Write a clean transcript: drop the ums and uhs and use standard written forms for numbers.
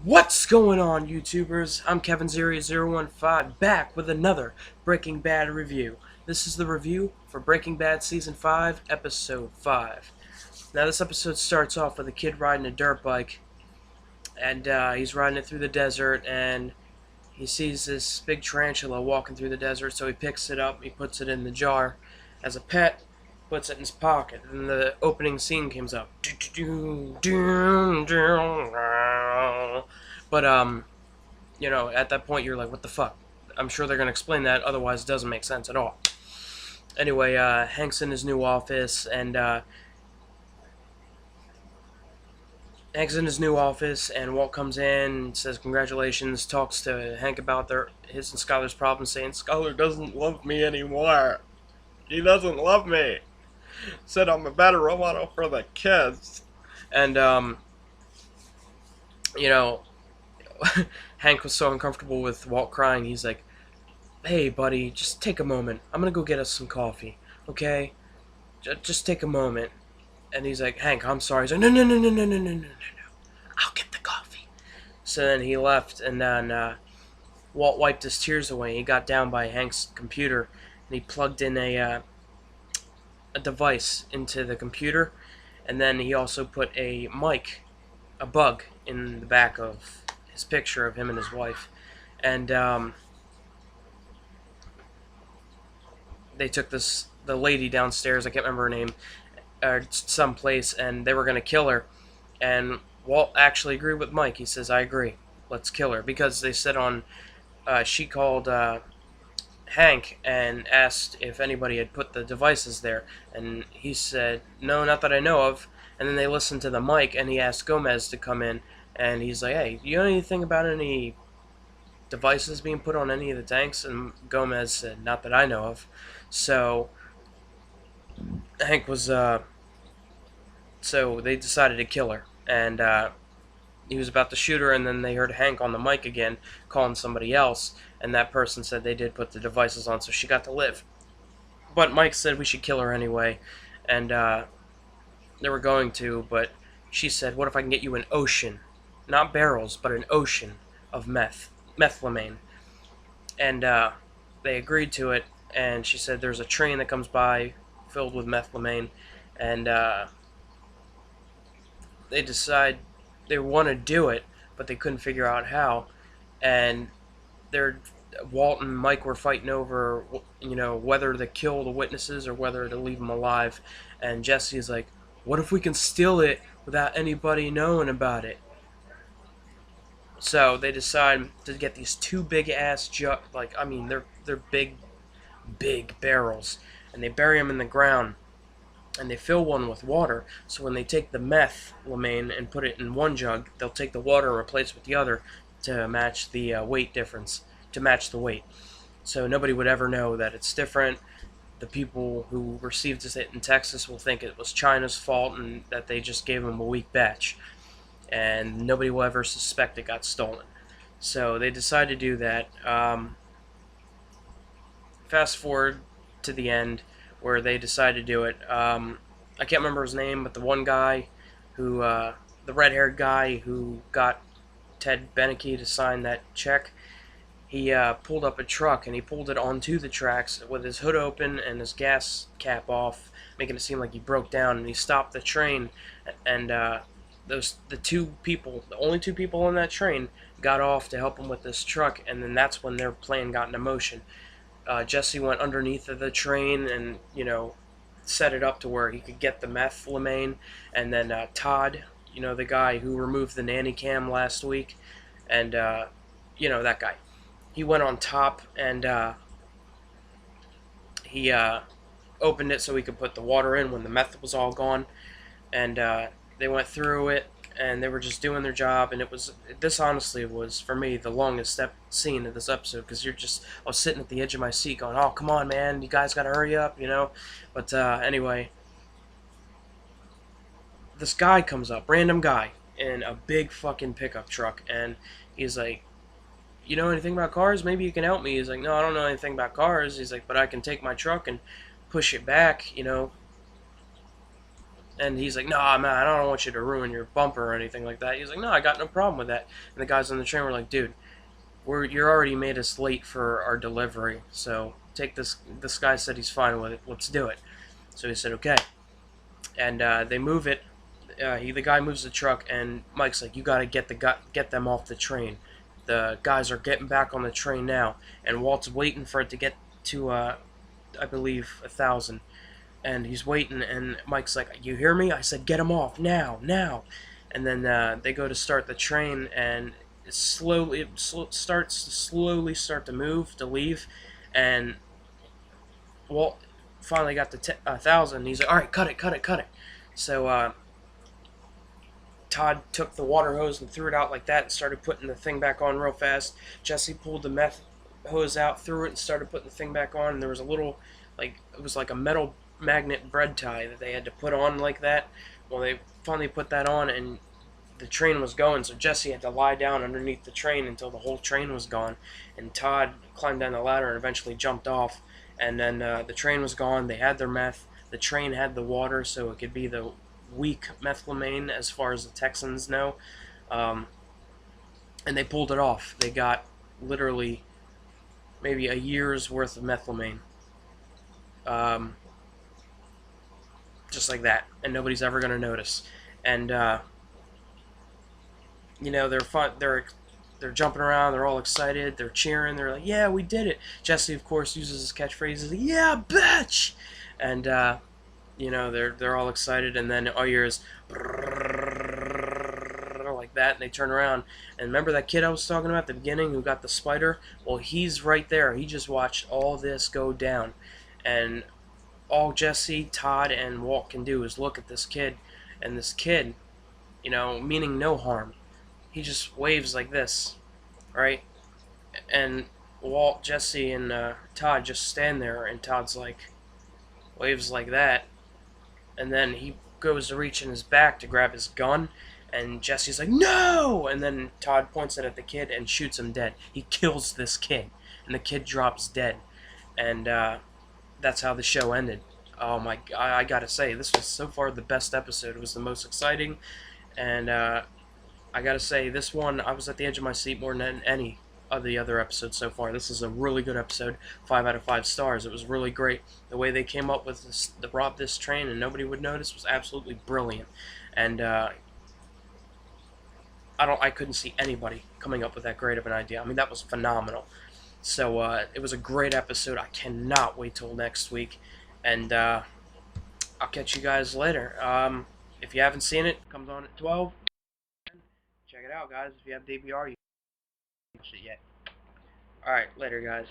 What's going on, YouTubers? I'm Kevin015 back with another Breaking Bad review. This is the review for Breaking Bad Season 5, Episode 5. Now, this episode starts off with a kid riding a dirt bike, and he's riding it through the desert, and he sees this big tarantula walking through the desert, so he picks it up, he puts it in the jar as a pet, puts it in his pocket, and the opening scene comes up. But, at that point you're like, what the fuck? I'm sure they're going to explain that, otherwise it doesn't make sense at all. Anyway, Hank's in his new office, and Walt comes in, says congratulations, talks to Hank about his and Skyler's problems, saying Skyler doesn't love me anymore. He doesn't love me. Said I'm a better role model for the kids. And you know, Hank was so uncomfortable with Walt crying. He's like, "Hey, buddy, just take a moment. I'm gonna go get us some coffee, okay? Just take a moment." And he's like, "Hank, I'm sorry." He's like, "No, no, no, no, no, no, no, no, no, no. I'll get the coffee." So then he left, and then Walt wiped his tears away. He got down by Hank's computer, and he plugged in a device into the computer, and then he also put a mic, a bug, in the back of his picture of him and his wife. And they took the lady downstairs, I can't remember her name, someplace, and they were going to kill her. And Walt actually agreed with Mike. He says, "I agree. Let's kill her." Because they said she called Hank and asked if anybody had put the devices there. And he said, "No, not that I know of." And then they listened to the mic, and he asked Gomez to come in. And he's like, "Hey, you know anything about any devices being put on any of the tanks?" And Gomez said, "Not that I know of." So Hank was, so they decided to kill her. And he was about to shoot her, and then they heard Hank on the mic again calling somebody else, and that person said they did put the devices on, so she got to live. But Mike said we should kill her anyway, and they were going to, but she said, "What if I can get you an ocean, not barrels, but an ocean of methylamine?" And they agreed to it, and she said there's a train that comes by filled with methylamine, and they decide they want to do it, but they couldn't figure out how, and they're Walt and Mike were fighting over, whether to kill the witnesses or whether to leave them alive. And Jesse's like, "What if we can steal it without anybody knowing about it?" So they decide to get these two big ass they're big barrels, and they bury them in the ground, and they fill one with water. So when they take the methylamine and put it in one jug, they'll take the water and replace it with the other to match the weight difference, to match the weight. So nobody would ever know that it's different. The people who received it in Texas will think it was China's fault and that they just gave them a weak batch. And nobody will ever suspect it got stolen. So they decided to do that. Fast forward to the end where they decided to do it. I can't remember his name, but the one guy who, the red-haired guy who got Ted Beneke to sign that check, he pulled up a truck and he pulled it onto the tracks with his hood open and his gas cap off, making it seem like he broke down. And he stopped the train, and the only two people on that train, got off to help him with this truck. And then that's when their plan got into motion. Jesse went underneath of the train and set it up to where he could get the methylamine, and then Todd, the guy who removed the nanny cam last week, and that guy, he went on top, and he opened it so he could put the water in when the meth was all gone, and they went through it, and they were just doing their job. And this honestly was, for me, the longest scene of this episode, because I was sitting at the edge of my seat going, "Oh, come on, man, you guys gotta hurry up," But anyway, this guy comes up, random guy, in a big fucking pickup truck, and he's like, "You know anything about cars? Maybe you can help me." He's like, "No, I don't know anything about cars." He's like, "But I can take my truck and push it back, And he's like, "Nah, man, I don't want you to ruin your bumper or anything like that." He's like, "No, I got no problem with that." And the guys on the train were like, "Dude, you're already made us late for our delivery, so take this." This guy said he's fine with it. Let's do it. So he said, "Okay," and they move it. The guy moves the truck, and Mike's like, "You gotta get them off the train. The guys are getting back on the train now." And Walt's waiting for it to get to, I believe, 1,000. And he's waiting, and Mike's like, "You hear me?" I said, "Get him off now, now." And then they go to start the train, and it starts to slowly start to move to leave, and Walt finally got to 1,000. He's like, "All right, cut it, cut it, cut it." So Todd took the water hose and threw it out like that and started putting the thing back on real fast. Jesse pulled the meth hose out, threw it, and started putting the thing back on. And there was a little, it was like a metal magnet bread tie that they had to put on like that. Well, they finally put that on, and the train was going, so Jesse had to lie down underneath the train until the whole train was gone. And Todd climbed down the ladder and eventually jumped off. And then the train was gone. They had their meth. The train had the water, so it could be the weak methylamine as far as the Texans know. Um, and they pulled it off. They got literally maybe a year's worth of methylamine. Um, just like that. And nobody's ever going to notice. And, they're fun. They're jumping around. They're all excited. They're cheering. They're like, "Yeah, we did it." Jesse, of course, uses his catchphrase. He's like, "Yeah, bitch!" And they're all excited. And then all you hear is like that, and they turn around. And remember that kid I was talking about at the beginning who got the spider? Well, he's right there. He just watched all this go down, and all Jesse, Todd, and Walt can do is look at this kid, and this kid, meaning no harm. He just waves like this, right? And Walt, Jesse, and Todd just stand there, and Todd's like, waves like that, and then he goes to reach in his back to grab his gun, and Jesse's like, "No!" And then Todd points it at the kid and shoots him dead. He kills this kid, and the kid drops dead, and that's how the show ended. Oh my! I gotta say, this was so far the best episode. It was the most exciting, and I gotta say, this one, I was at the edge of my seat more than any of the other episodes so far. This is a really good episode, 5 out of 5 stars. It was really great. The way they came up with this, the rob this train and nobody would notice, was absolutely brilliant. And I couldn't see anybody coming up with that great of an idea. I mean, that was phenomenal. So it was a great episode. I cannot wait till next week, and I'll catch you guys later. If you haven't seen it, it comes on at 12. Check it out, guys. If you have DVR, you haven't watched it yet. Alright, later, guys.